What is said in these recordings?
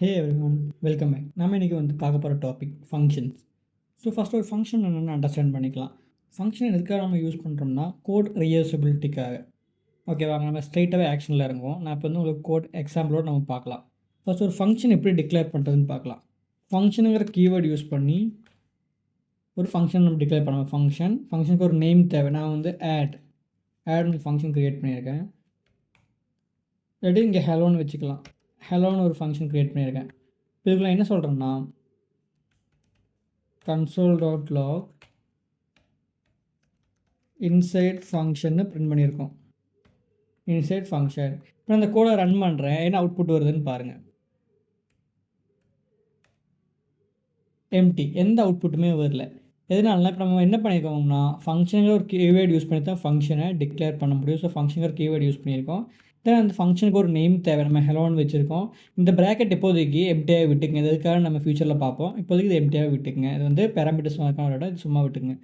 ஹே everyone, welcome back. நம்ம இன்றைக்கி பார்க்க போகிற டாபிக் ஃபங்க்ஷன்ஸ். ஸோ ஃபஸ்ட்டு ஒரு ஃபங்க்ஷன் என்னென்னு அண்டர்ஸ்டாண்ட் பண்ணிக்கலாம். ஃபங்க்ஷன் எதுக்காக நம்ம யூஸ் பண்ணுறோம்னா கோட் ரீயூசபிலிட்டிக்காக. ஓகேவா, நம்ம ஸ்ட்ரைட்டாகவே ஆக்ஷனில் இறங்குவோம். நான் இப்போ உங்களுக்கு கோட் எக்ஸாம்பிளோடு நம்ம பார்க்கலாம். ஃபஸ்ட் ஒரு ஃபங்க்ஷன் எப்படி டிக்ளேர் பண்ணுறதுன்னு பார்க்கலாம். ஃபங்க்ஷனுங்கிற கீவேர்டு யூஸ் பண்ணி ஒரு ஃபங்க்ஷன் நம்ம டிக்ளேர் பண்ணுவோம். ஃபங்க்ஷனுக்கு ஒரு நேம் தேவை. நான் ஆட் ஃபங்க்ஷன் க்ரியேட் பண்ணியிருக்கேன். இல்லாட்டி இங்கே ஹெலோன்னு வச்சுக்கலாம். ஹெலோன்னு ஒரு ஃபங்க்ஷன் க்ரியேட் பண்ணியிருக்கேன். இதுக்குள்ள என்ன சொல்கிறேன்னா console.log இன்சைட் ஃபங்க்ஷன்னு பிரிண்ட் பண்ணியிருக்கோம். Inside function. இப்போ அந்த கோடை ரன் பண்ணுறேன். என்ன அவுட்புட் வருதுன்னு பாருங்கள். எம்டி, எந்த அவுட்புட்டுமே வரல. எதனாலனா இப்போ நம்ம என்ன பண்ணியிருக்கோம்னா ஃபங்க்ஷனுங்கிற ஒரு கீவேர்டு யூஸ் பண்ணி தான் ஃபங்க்ஷனை டிக்ளேர் பண்ண முடியும். ஸோ ஃபங்க்ஷனுங்கிற கீவேர்டு யூஸ் பண்ணியிருக்கோம். தென் அந்த ஃபங்க்ஷனுக்கு ஒரு நேம் தேவை. நம்ம ஹெலோன்னு வச்சுருக்கோம். இந்த ப்ராக்கெட் இப்போதைக்கு எம்டியாக விட்டுக்குங்க. எதுக்காக நம்ம ஃபியூச்சரில் பார்ப்போம். இப்போதைக்கு இது எம்டியாக விட்டுக்குங்க. இது பேராமீட்டர்ஸ் விட இது சும்மா விட்டுக்குங்க.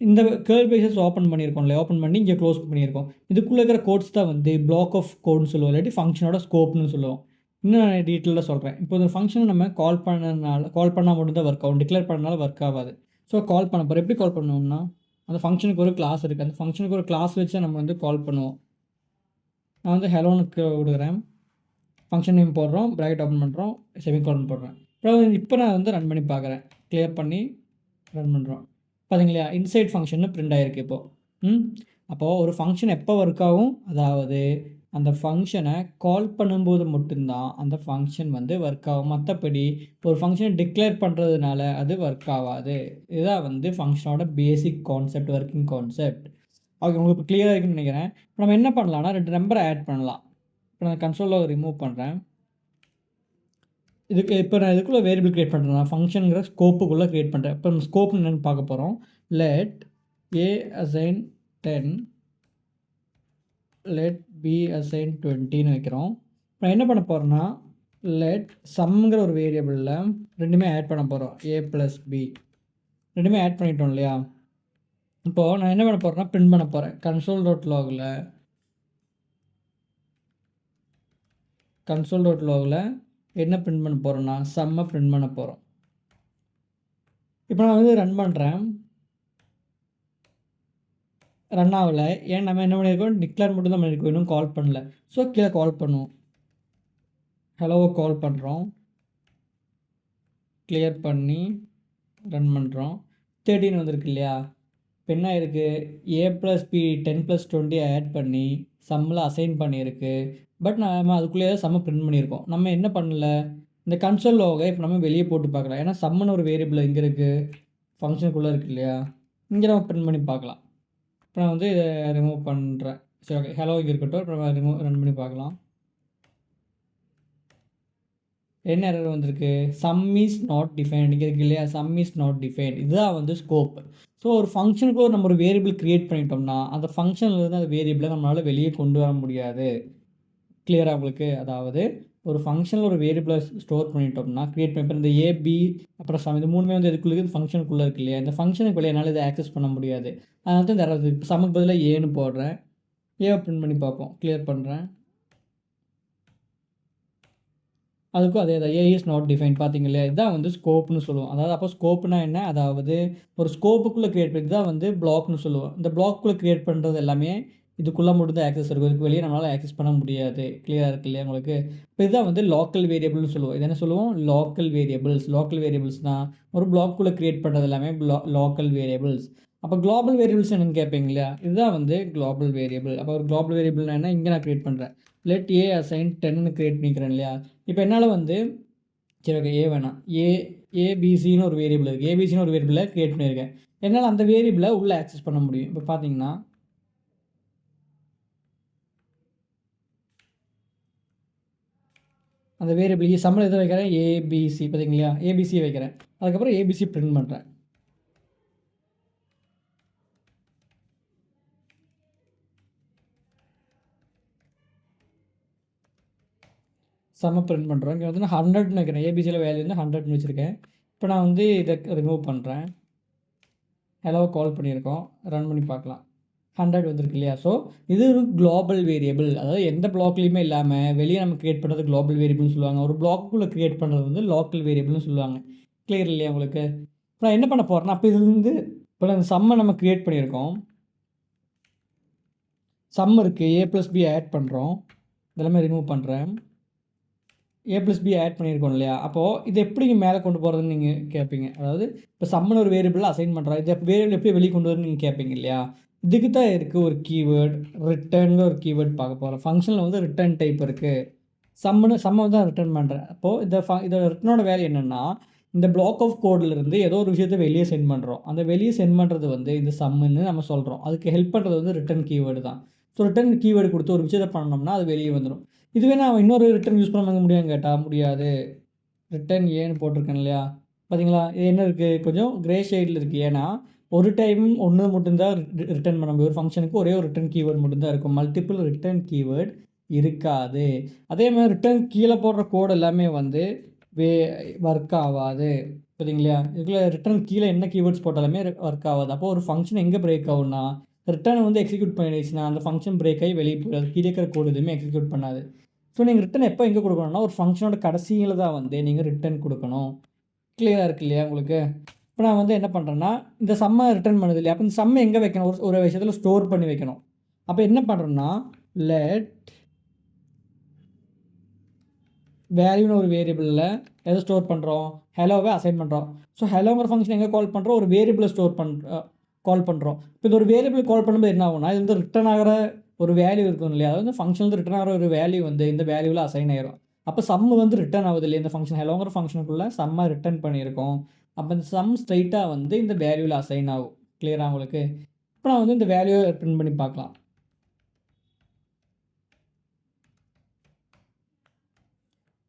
இந்த கேர்ல் பேசஸ் ஓப்பன் பண்ணியிருக்கோம்ல, ஓப்பன் பண்ணி இங்கே க்ளோஸ் பண்ணியிருக்கோம். இதுக்குள்ளே இருக்கிற கோட்ஸ் தான் பிளாக் ஆஃப் கோட்னு சொல்லுவோம், இல்லாட்டி ஃபங்க்ஷனோட ஸ்கோப்னு சொல்லுவோம். இன்னும் நான் டீட்டெயிலாக சொல்கிறேன். இப்போ இந்த ஃபங்க்ஷனை நம்ம கால் பண்ணால் மட்டும்தான் ஒர்க் ஆகும். டிக்ளேர் பண்ணனால ஒர்க் ஆகாது. ஸோ கால் பண்ண போகிறோம். எப்படி கால் பண்ணுவோம்னா அந்த ஃபங்க்ஷனுக்கு ஒரு கிளாஸ் இருக்குது. அந்த ஃபங்க்ஷனுக்கு ஒரு கிளாஸ் வச்சு நம்ம கால் பண்ணுவோம். நான் ஹெலோனுக்கு விடுகிறேன். ஃபங்க்ஷன் நேம் போடுறோம், ப்ராக்கெட் ஓப்பன் பண்ணுறோம், செமிகோலன் போடுறேன். இப்போ நான் ரன் பண்ணி பார்க்குறேன். கிளியர் பண்ணி ரன் பண்ணுறோம். பார்த்தீங்களா, இன்சைட் ஃபங்க்ஷன்னு பிரிண்ட் ஆகிருக்கு இப்போது. அப்போது ஒரு ஃபங்க்ஷன் எப்போ ஒர்க் ஆகும், அதாவது அந்த ஃபங்க்ஷனை கால் பண்ணும்போது மட்டும்தான் அந்த ஃபங்க்ஷன் ஒர்க் ஆகும். மற்றபடி ஒரு ஃபங்க்ஷனை டிக்ளேர் பண்ணுறதுனால அது ஒர்க் ஆகாது. இதுதான் ஃபங்க்ஷனோட basic concept, working concept. Okay, உங்களுக்கு இப்போ கிளியராக இருக்குன்னு நினைக்கிறேன். இப்போ நம்ம என்ன பண்ணலாம்னா 2 நம்பரை ஆட் பண்ணலாம். இப்போ நான் கன்சோலில் ரிமூவ் பண்ணுறேன். இப்போ நான் இதுக்குள்ளே வேரியபிள் க்ரியேட் பண்ணுறேன். நான் ஃபங்க்ஷனுங்கிற ஸ்கோப்புக்குள்ளே க்ரியேட் பண்ணுறேன். இப்போ நம்ம ஸ்கோப் என்னென்னு பார்க்க போகிறோம். Let A assign 10, let B assign 20ன்னு வைக்கிறோம். இப்போ என்ன பண்ண போகிறோன்னா லெட் சம்ங்கிற ஒரு வேரியபிளில் ரெண்டுமே ஆட் பண்ண போகிறோம். ஏ ப்ளஸ் பி ரெண்டுமே ஆட் பண்ணிட்டோம் இல்லையா. இப்போது நான் என்ன பண்ண போகிறேன்னா பிரிண்ட் பண்ண போகிறேன். console.logல என்ன பிரிண்ட் பண்ண போகிறோன்னா சம்மை பிரிண்ட் பண்ண போகிறோம். இப்போ நான் ரன் பண்ணுறேன். ரன் ஆகலை. ஏன் நம்ம என்ன பண்ணியிருக்கோம், டிக்ளேர் மட்டும் தான் பண்ணியிருக்கோம், இன்னும் கால் பண்ணல. ஸோ கீழே கால் பண்ணுவோம். ஹலோவை கால் பண்ணுறோம். கிளியர் பண்ணி ரன் பண்ணுறோம். 13 வந்திருக்கு இல்லையா. இப்போ என்ன இருக்குது, ஏ ப்ளஸ் பி 10 + 20 ஆட் பண்ணி சம்மில் அசைன் பண்ணியிருக்கு. பட் நம்ம அதுக்குள்ளேயே தான் சம்மை பிரிண்ட் பண்ணியிருக்கோம். நம்ம என்ன பண்ணல, இந்த கன்சோல் லாகை இப்போ நம்ம வெளியே போட்டு பார்க்கலாம். ஏன்னா சம்முன்னு ஒரு வேரியபிள் இங்கே இருக்குது, ஃபங்க்ஷனுக்குள்ளே இருக்குது இல்லையா. இங்கே நம்ம பிரிண்ட் பண்ணி பார்க்கலாம். இப்போ நான் இதை ரிமூவ் பண்ணுறேன். சரி, ஓகே, ஹலோ இங்கே இருக்கட்டும். இப்போ ரன் பண்ணி பார்க்கலாம். என்ன எரர் வந்திருக்கு, சம் இஸ் நாட் டிஃபைன்ட் இங்கே இருக்குது இல்லையா. சம் இஸ் நாட் டிஃபைன்ட், இதுதான் ஸ்கோப். ஸோ ஒரு ஃபங்க்ஷனுக்குள்ள நம்ம ஒரு வேரியபிள் க்ரியேட் பண்ணிட்டோம்னா அந்த ஃபங்க்ஷன்லேருந்து அந்த வேரியபிளை நம்மளால் வெளியே கொண்டு வர முடியாது. கிளியராக உங்களுக்கு, அதாவது ஒரு ஃபங்க்ஷனில் ஒரு வேரியபிளை ஸ்டோர் பண்ணிட்டோம்னா க்ரியேட் பண்ணி, இப்போ இந்த ஏபி அப்புறம் சம் இது மூணுமே எதுக்குள்ளே ஃபங்க்ஷனுக்குள்ளே இருக்கு இல்லையா. இந்த ஃபங்க்ஷனுக்கு வெளியே என்னால் இதை ஆக்சஸ் பண்ண முடியாது. அதனால தான் இந்த எரர். இப்போ சமக்கு பதிலாக ஏன்னு போடுறேன். ஏவை பிரிண்ட் பண்ணி பார்ப்போம். கிளியர் பண்ணுறேன். அதுக்கும் அதே தான், ஏ இஸ் நாட் டிஃபைன். பார்த்தீங்க இல்லையா, இதுதான் ஸ்கோப்னு சொல்லுவோம். அதாவது அப்போ ஸ்கோப்னா என்ன, அதாவது ஒரு ஸ்கோப்புக்குள்ளே க்ரியேட் பண்ணி தான் பிளாக்னு சொல்லுவோம். இந்த பிளாக்குள்ளே க்ரியேட் பண்ணுறது எல்லாமே இதுக்குள்ளே மட்டும் தான் ஆக்சஸ் இருக்கும். இதுக்கு வெளியே நம்மளால் ஆக்சஸ் பண்ண முடியாது. கிளியராக இருக்குது இல்லையா உங்களுக்கு. இப்போ இதுதான் லோக்கல் வேரியபிள்னு சொல்லுவோம். இது என்ன சொல்லுவோம், லோக்கல் வேரியபிள்ஸ். லோக்கல் வேரியபிள்ஸ்னால் ஒரு பிளாக்குள்ளே க்ரியேட் பண்ணுறது எல்லாமே லோக்கல் வேரியபிள்ஸ். அப்போ குளோபல் வேரியபிள்ஸ் என்னென்னு கேட்பீங்க இல்லையா, இதுதான் குளோபல் வேரியபிள். அப்போ ஒரு குளோபல் வேரியபிள்னா என்ன, இங்கே நான் க்ரியேட் பண்ணுறேன். லெட் ஏ அசைன் 10ன்னு க்ரியேட் பண்ணிக்கிறேன் இல்லையா. இப்போ என்னால் சரி, ஓகே, ஏ வேணாம், ஏபிசின்னு ஒரு வேரியபிள் இருக்குது. ஏபிசின்னு ஒரு வேரியபிளை க்ரியேட் பண்ணியிருக்கேன். என்னால் அந்த வேரியபிளை உள்ளே ஆக்சஸ் பண்ண முடியும். இப்போ பார்த்தீங்கன்னா அந்த வேரியபிள் சம்மில் எதை வைக்கிறேன், ஏபிசி. பார்த்தீங்களா, ஏபிசி வைக்கிறேன். அதுக்கப்புறம் ஏபிசி பிரிண்ட் பண்ணுறேன். சம்ம பிரிண்ட் பண்ணுறோம். இங்கே நான் 100ன்னு வைக்கிறேன். ஏபிசியில் வேல்யூ 100ன்னு வச்சுருக்கேன். இப்போ நான் இதை ரிமூவ் பண்ணுறேன். ஹலோவை கால் பண்ணியிருக்கோம். ரன் பண்ணி பார்க்கலாம். 100 வந்திருக்கு இல்லையா? ஸோ இது ஒரு குளோபல் வேரியபிள். அதாவது எந்த ப்ளாக்லேயுமே இல்லாமல் வெளியே நம்ம கிரியேட் பண்ணுறது குளோபல் வேரியபிள்னு சொல்லுவாங்க. ஒரு ப்ளாக்குள்ளே கிரியேட் பண்ணுறது வந்து லோக்கல் வேரியபிள்னு சொல்லுவாங்க. கிளியர் இல்லையா உங்களுக்கு? இப்போ நான் என்ன பண்ண போகிறேன்னா, அப்போ இதுலேருந்து இப்போ அந்த சம்மை நம்ம கிரியேட் பண்ணியிருக்கோம். சம் இருக்குது, a + b ஆட் பண்ணுறோம். இதெல்லாமே ரிமூவ் பண்ணுறேன். a + b ஆட் பண்ணியிருக்கோம் இல்லையா? அப்போது இது எப்படி மேலே கொண்டு போகிறதுன்னு நீங்கள் கேட்பீங்க. அதாவது இப்போ சம்முன்னு ஒரு வேரியபிளாக அசைன் பண்ணுறோம். இதை வேரியபிள் எப்படி வெளியே கொண்டு வரணும்னு நீங்கள் கேட்பீங்க இல்லையா? இதுக்கு தான் இருக்குது ஒரு கீவேர்ட், ரிட்டர்னு ஒரு கீவேர்ட் பார்க்க போகிறோம். ஃபங்க்ஷனில் வந்து ரிட்டர்ன் டைப் இருக்குது. சம்மை வந்து நான் ரிட்டர்ன் பண்ணுறேன். அப்போது இதோட ரிட்டனோட வேலை என்னென்னா, இந்த பிளாக் ஆஃப் கோட்லேருந்து ஏதோ ஒரு விஷயத்தை வெளியே சென்ட் பண்ணுறோம். அந்த வெளியே சென்ட் பண்ணுறது வந்து இந்த சம்முன்னு நம்ம சொல்கிறோம். அதுக்கு ஹெல்ப் பண்ணுறது வந்து ரிட்டர்ன் கீவேர்டு தான். ஸோ ரிட்டர்ன் கீவேர்டு கொடுத்து ஒரு விஷயத்தை பண்ணோம்னா அது வெளியே வந்துடும். இதுவே நான் இன்னொரு ரிட்டர்ன் யூஸ் பண்ண முடியும்னு கேட்டால் முடியாது. ரிட்டர்ன் ஏன்னு போட்டிருக்கேன் இல்லையா? பார்த்தீங்களா? இது என்ன இருக்குது, கொஞ்சம் கிரே ஷேடில் இருக்குது. ஏன்னா ஒரு டைம் ஒன்று மட்டும்தான் ரிட்டர்ன் பண்ண முடியும். ஒரு ஃபங்க்ஷனுக்கு ஒரே ஒரு ரிட்டர்ன் கீவேர்டு மட்டும்தான் இருக்கும். மல்டிபிள் ரிட்டர்ன் கீவேர்டு இருக்காது. அதே மாதிரி ரிட்டர்ன் கீழே போடுற கோடு எல்லாமே வந்து ஒர்க் ஆகாது. சரிங்களா? இதுக்குள்ளே ரிட்டர்ன் கீழே என்ன கீவேர்ட்ஸ் போட்டாலுமே ஒர்க் ஆகாது. அப்போ ஒரு ஃபங்க்ஷன் எங்கே பிரேக் ஆகும்னா, ரிட்டர்ன் வந்து எக்ஸிக்யூட் பண்ணிடுச்சுன்னா அந்த ஃபங்க்ஷன் பிரேக் ஆகி வெளியே போயிடாது. கீழே இருக்கிற கோடு எதுவுமே எக்ஸிக்யூட் பண்ணாது. ஸோ நீங்கள் ரிட்டர்ன் எப்போ எங்கே கொடுக்கணும்னா, ஒரு ஃபங்க்ஷனோட கடைசியில் தான் வந்து நீங்கள் ரிட்டர்ன் கொடுக்கணும். கிளியராக இருக்கு இல்லையா உங்களுக்கு? இப்போ நான் வந்து என்ன பண்ணுறேன்னா, இந்த சம்மை ரிட்டர்ன் பண்ணுது இல்லையா? அப்போ இந்த சம்மை எங்கே வைக்கணும்? ஒரு விஷயத்தில் ஸ்டோர் பண்ணி வைக்கணும். அப்போ என்ன பண்ணுறோன்னா, லெட் வேல்யூன்னு ஒரு வேரியபிளில் எதை ஸ்டோர் பண்ணுறோம்? ஹெலோவை அசைன் பண்ணுறோம். ஸோ ஹெலோங்கிற ஃபங்க்ஷன் எங்கே கால் பண்ணுறோம்? ஒரு வேரியபிளை கால் பண்ணுறோம். இப்போ இது ஒரு வேரியபிள் கால் பண்ணும்போது என்ன ஆகும்னா, இது வந்து ரிட்டர்ன் ஆகிற ஒரு வேல்யூ இருக்கும் இல்லையா? அதாவது ஃபங்க்ஷன் வந்து ரிட்டர்ன் ஆகிற ஒரு வேல்யூ வந்து இந்த வேல்யூவில் அசைன் ஆயிரும். அப்போ சம் வந்து ரிட்டர்ன் ஆகுது இல்லையா? இந்த ஃபங்க்ஷன் ஹெலோங்கிற ஃபங்க்ஷனுக்குள்ளே சம்மை ரிட்டர்ன் பண்ணியிருக்கோம். அப்போ இந்த சம் ஸ்ட்ரைட்டாக வந்து இந்த வேல்யூவில் அசைன் ஆகும். கிளியராக உங்களுக்கு? இப்போ நான் வந்து இந்த வேல்யூவை பிரிண்ட் பண்ணி பார்க்கலாம்.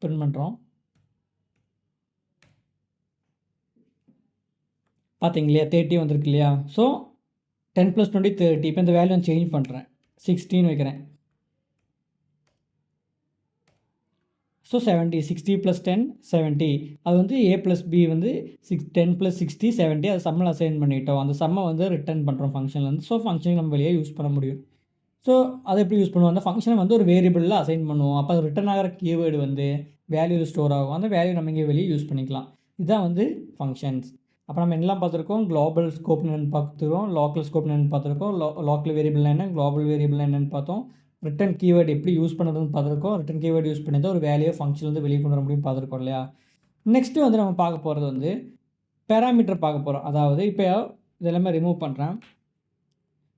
பிரிண்ட் பண்ணுறோம். பார்த்தீங்களா 30 வந்திருக்கு இல்லையா? ஸோ 10 + 20 30. இப்போ இந்த வேல்யூ நான் சேஞ்ச் பண்ணுறேன். 16 வைக்கிறேன். ஸோ 70 60 + 10 70. அது வந்து a + b வந்து 10 + 60 70. அது சம்மில் அசைன் பண்ணிட்டோம். அந்த சம்மை வந்து ரிட்டர்ன் பண்ணுறோம் ஃபங்க்ஷன்லேருந்து. ஸோ ஃபங்க்ஷன் நம்ம வெளியே யூஸ் பண்ண முடியும். ஸோ அதை எப்படி யூஸ் பண்ணுவோம்? அந்த ஃபங்க்ஷனை வந்து ஒரு வேரியபிளில் அசைன் பண்ணுவோம். அப்போ அது ரிட்டர்ன் ஆகிற கீவேர்டு வந்து வேல்யூவில் ஸ்டோர் ஆகும். அந்த வேல்யூ நம்ம இங்கே வெளியே யூஸ் பண்ணிக்கலாம். இதுதான் வந்து ஃபங்க்ஷன்ஸ். அப்போ நம்ம என்னெல்லாம் பார்த்துருக்கோம்? குளோபல் ஸ்கோப் என்னென்னு பார்த்துருக்கோம், லோக்கல் ஸ்கோப் என்னென்னு பார்த்துருக்கோம், லோக்கல் வேரியபிள் என்ன, குளோபல் வேரியபிள் என்னென்னு பார்த்தோம், ரிட்டர்ன் கீவேர்டு எப்படி யூஸ் பண்ணுறதுன்னு பார்த்துருக்கோம். ரிட்டர்ன் கீவேர்டு யூஸ் பண்ணி தான் ஒரு வேல்யூ ஃபங்க்ஷன் வந்து வெளியே கொண்டு வர முடியும் பார்த்துருக்கோம் இல்லையா? நெக்ஸ்ட்டு வந்து நம்ம பார்க்க போகிறது வந்து பேராமீட்டர் பார்க்க போகிறோம். அதாவது இப்போ இதெல்லாமே ரிமூவ் பண்ணுறேன்.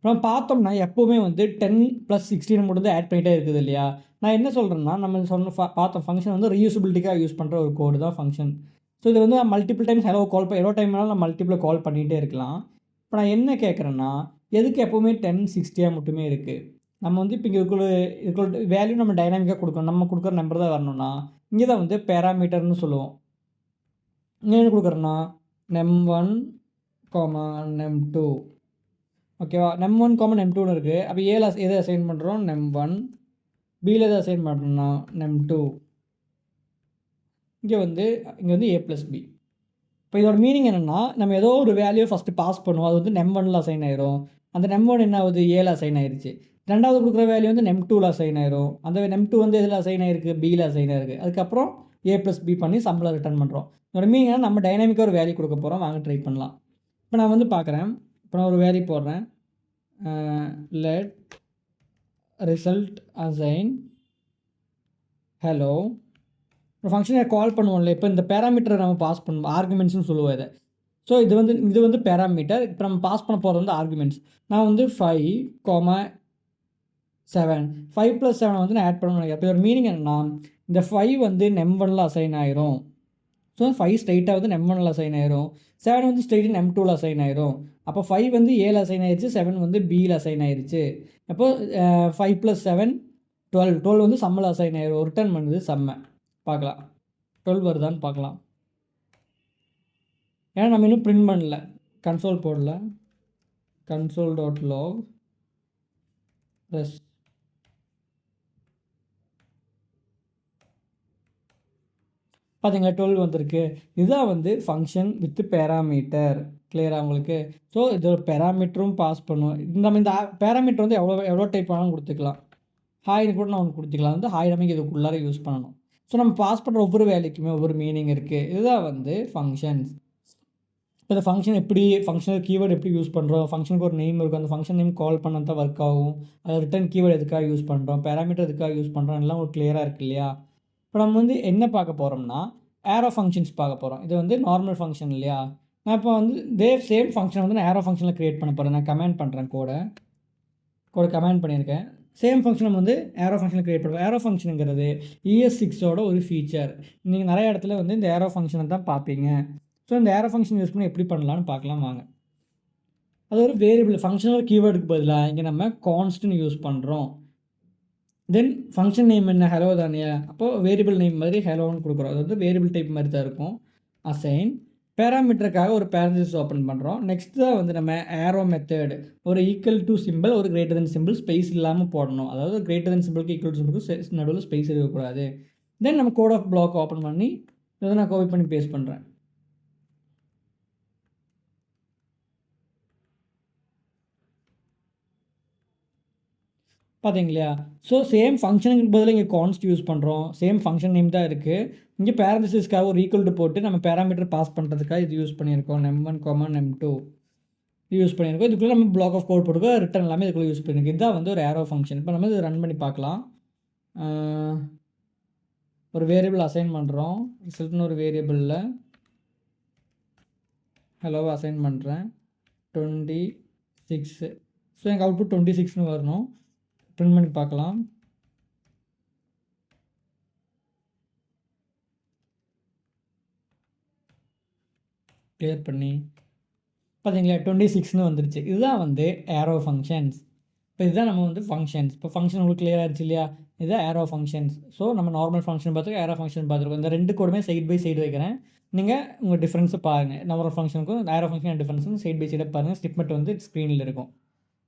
நம்ம பார்த்தோம்னா எப்போவுமே வந்து 10 + 16 மட்டும் தான் ஆட் பண்ணிகிட்டே இருக்குது இல்லையா? நான் என்ன சொல்கிறேன்னா, நம்ம பார்த்த ஃபங்க்ஷன் வந்து ரீயூசபிலிட்டிக்காக யூஸ் பண்ணுற ஒரு கோடு தான் ஃபங்க்ஷன். ஸோ இது வந்து மல்டிபிள் டைம்ஸ் எவ்வளோ டைம் வேணாலும் நான் மல்டிபிள் கால் பண்ணிகிட்டே இருக்கலாம். இப்போ நான் என்ன கேட்குறேன்னா, எதுக்கு எப்போவுமே 10 60 மட்டுமே இருக்குது? நம்ம வந்து இப்போ இங்கே இதுக்குள்ள வேல்யூ நம்ம டைனாமிக்காக கொடுக்கணும். நம்ம கொடுக்குற நம்பர் தான் வரணும்னா, இங்கே தான் வந்து பேராமீட்டர்னு சொல்லுவோம். இங்கே என்ன கொடுக்குறேன்னா, num1, num2. ஓகேவா? num1, num2ன்னு இருக்குது. அப்போ ஏல எதை அசைன் பண்ணுறோம்? num1. பியில் எதை அசைன் பண்ணுறோம்னா num2. இங்கே வந்து a + b. இப்போ இதோட மீனிங் என்னென்னா, நம்ம ஏதோ ஒரு வேல்யூ ஃபஸ்ட்டு பாஸ் பண்ணுவோம். அது வந்து num1ல் அசைன் ஆயிரும். அந்த num1 என்ன ஆகுது? ஏல அசைன் ஆயிடுச்சு. ரெண்டாவது கொடுக்குற வேல்யூ வந்து num2ல் அசைன் ஆயிரும். அந்த num2 வந்து எதில் அசைன் ஆயிருக்கு? பியில் அசைன் ஆயிருக்கு. அதுக்கப்புறம் a + b பண்ணி சம்மில் ரிட்டர்ன் பண்ணுறோம். இதோட மீனிங் என்ன? நம்ம டைனாமிக்காக ஒரு வேல்யூ கொடுக்க போகிறோம். வாங்க ட்ரை பண்ணலாம். இப்போ நான் வந்து பார்க்குறேன். இப்போ நான் ஒரு வேல்யூ போடுறேன். let result assign hello. ஒரு ஃபங்க்ஷனை கால் பண்ணுவோம்ல, இப்போ இந்த பேராமீட்டரை நம்ம பாஸ் பண்ணுவோம், ஆர்குமெண்ட்ஸ்னு சொல்லுவோம் இதை. ஸோ இது வந்து பேராமீட்டர். இப்போ நம்ம பாஸ் பண்ண போகிறது வந்து ஆர்குமெண்ட்ஸ். நான் வந்து 5, 7 5 + 7 வந்து நான் ஆட் பண்ண நினைக்கிறேன். அப்போ ஒரு மீனிங் என்னென்னா, இந்த 5 வந்து num1ல் அசைன் ஆயிரும். ஸோ 5 ஸ்ட்ரைட்டாக வந்து num1ல் அசைன் ஆயிரும். 7 வந்து ஸ்ட்ரைட்டாக num2ல் அசைன் ஆயிரும். அப்போ 5 வந்து ஏல அசைன் ஆயிடுச்சு, 7 வந்து பியில் அசைன் ஆயிடுச்சு. அப்போ 5 + 7 12 வந்து சம்மில் அசைன் ஆயிரும். ரிட்டர்ன் பண்ணுது சம்மை. பார்க்கலாம் 12 வருதான்னு பார்க்கலாம். ஏன்னா நம்ம இன்னும் பிரிண்ட் பண்ணல, கன்சோல் போடல. console.log res பார்த்தீங்களா 12 வந்திருக்கு. இதுதான் வந்து ஃபங்க்ஷன் வித் பேராமீட்டர். கிளியரா உங்களுக்கு? ஸோ இது ஒரு பேராமீட்டரும் பாஸ் பண்ணும். நம்ம இந்த பேராமீட்டர் வந்து எவ்வளோ டைப் வேணாலும் குடுத்துக்கலாம். ஹாய்ன்னு கூட நான் ஒண்ணு குடுத்துக்கலாம். வந்து ஹாய் நமக்கு இதுக்குள்ளார யூஸ் பண்ணணும். ஸோ நம்ம பாஸ் பண்ற ஒவ்வொரு வேல்யூக்குமே ஒவ்வொரு மீனிங் இருக்கு. இதுதான் வந்து ஃபங்க்ஷன்ஸ். இப்போ இந்த ஃபங்க்ஷன் எப்படி ஃபங்க்ஷனல் கீவேர்ட் எப்படி யூஸ் பண்ணுறோம், ஃபங்க்ஷனுக்கு ஒரு நேம் இருக்கும், அந்த ஃபங்க்ஷன் நேம் கால் பண்ணா தான் ஒர்க் ஆகும். அது ரிட்டர்ன் கீவேர்ட் எதுக்காக யூஸ் பண்ணுறோம், பேராமீட்டர் எதுக்காக யூஸ் பண்ணுறோம் எல்லாம் ஒரு கிளியராக இருக்கு இல்லையா? இப்போ நம்ம வந்து என்ன பார்க்க போகிறோம்னா, ஏரோ ஃபங்க்ஷன்ஸ் பார்க்க போகிறோம். இது வந்து நார்மல் ஃபங்க்ஷன் இல்லையா? நான் இப்போ வந்து சேம் ஃபங்க்ஷன் வந்து நான் ஏரோ ஃபங்க்ஷனில் கிரியேட் பண்ண போகிறேன். நான் கமெண்ட் பண்ணுறேன் கோட கமெண்ட் பண்ணியிருக்கேன். சேம் ஃபங்க்ஷன் நம்ம வந்து ஏரோ ஃபங்க்ஷனில் கிரியேட் பண்ணுவோம். ஏரோ ஃபங்க்ஷனுங்கிறது ES6ஓட ஒரு ஃபீச்சர். நீங்கள் நிறைய இடத்துல வந்து இந்த ஏரோ ஃபங்க்ஷனை தான் பார்ப்பீங்க. ஸோ இந்த ஏரோ ஃபங்க்ஷன் யூஸ் பண்ணி எப்படி பண்ணலான்னு பார்க்கலாம் வாங்க. அது ஒரு வேரியபிள் ஃபங்க்ஷனல் கீவேர்டுக்கு பதிலாக இங்கே நம்ம கான்ஸ்ட்னு யூஸ் பண்ணுறோம். தென் ஃபங்க்ஷன் நேம் என்ன ஹலோ தானே, அப்போது வேரியபிள் நேம் மாதிரி ஹலோன்னு கொடுக்குறோம். அது வந்து வேரியபிள் டைப் மாதிரி தான் இருக்கும். அசைன் பேராமீட்டருக்காக ஒரு பேரன்திசிஸ் ஓப்பன் பண்ணுறோம். நெக்ஸ்ட் தான் வந்து நம்ம ஏரோ மெத்தட் ஒரு ஈக்குவல் டு சிம்பிள் ஒரு கிரேட்டர் தென் சிம்பிள் ஸ்பேஸ் இல்லாமல் போடணும். அதாவது கிரேட்டர் தென் சிம்பிளுக்கு ஈக்குவல் டு சிம்பிளுக்கு நடுவில் ஸ்பேஸ் இருக்கக்கூடாது. தென் நம்ம கோட் ஆஃப் பிளாக் ஓப்பன் பண்ணி இதை நான் காப்பி பண்ணி பேஸ்ட் பண்ணுறேன். பார்த்தீங்களா? ஸோ சேம் ஃபங்க்ஷனுக்கு பதிலாக இங்கே கான்ஸ்ட் யூஸ் பண்ணுறோம். சேம் ஃபங்க்ஷன் நேம் தான் இருக்குது. இங்கே பேரன்திசிஸ்க்காக ஒரு ஈக்குவல் டு போட்டு நம்ம பேராமீட்டர் பாஸ் பண்ணுறதுக்காக இது யூஸ் பண்ணியிருக்கோம். num1, num2 யூஸ் பண்ணியிருக்கோம். இதுக்குள்ளே நம்ம பிளாக் ஆஃப் கோட் போட்டுக்கோ ரிட்டர்ன் எல்லாமே இதுக்குள்ளே யூஸ் பண்ணியிருக்கோம். இதுதான் வந்து ஒரு ஏரோ ஃபங்க்ஷன். இப்போ நம்ம இதை ரன் பண்ணி பார்க்கலாம். ஒரு வேரியபிள் அசைன் பண்ணுறோம். ரிசல்ட்னு ஒரு வேரியபிளில் ஹலோவை அசைன் பண்ணுறேன் 26. ஸோ எனக்கு அவுட்புட் 26னு வரணும். பிரிண்ட் பண்ணி பார்க்கலாம். கிளியர் பண்ணி பார்த்தீங்களா 26னு வந்துருச்சு. இதுதான் வந்து ஏரோ ஃபங்க்ஷன்ஸ். இப்போ இதுதான் நம்ம வந்து ஃபங்க்ஷன்ஸ். இப்போ ஃபங்க்ஷன் உங்களுக்கு கிளியர் ஆகிடுச்சு இல்லையா? இதுதான் ஏரோ ஃபங்க்ஷன்ஸ். ஸோ நம்ம நார்மல் ஃபங்க்ஷன் பார்த்துருக்கோம், ஏரோ ஃபங்க்ஷன் பார்த்துருக்கோம். இந்த ரெண்டு கோடுமே சைட் பை சைடு வைக்கிறேன். நீங்கள் உங்கள் டிஃப்ரென்ஸை பாருங்கள். நார்மல் ஃபங்க்ஷனுக்கும் ஏரோ ஃபங்க்ஷன் டிஃப்ரென்ஸும் சைட் பை சைடாக பாருங்கள். ஸ்டிப்மெட் வந்து ஸ்க்ரீனில் இருக்கும்.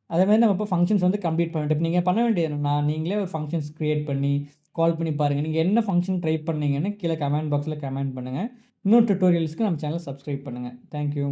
அதேமாதிரி நம்ம இப்போ ஃபங்க்ஷன்ஸ் வந்து கம்ப்ளீட் பண்ணிட்டு இப்போ நீங்கள் பண்ண வேண்டியது என்னென்னா, நீங்களே ஒரு ஃபங்க்ஷன்ஸ் க்ரியேட் பண்ணி கால் பண்ணி பாருங்கள். நீங்கள் என்ன ஃபங்க்ஷன் ட்ரை பண்ணீங்கன்னு கீழே கமெண்ட் பாக்ஸில் கமெண்ட் பண்ணுங்கள். இன்னும் டுட்டோரியல்ஸ்க்கு நம்ம சேனலை சப்ஸ்கிரைப் பண்ணுங்கள். தேங்க்யூ.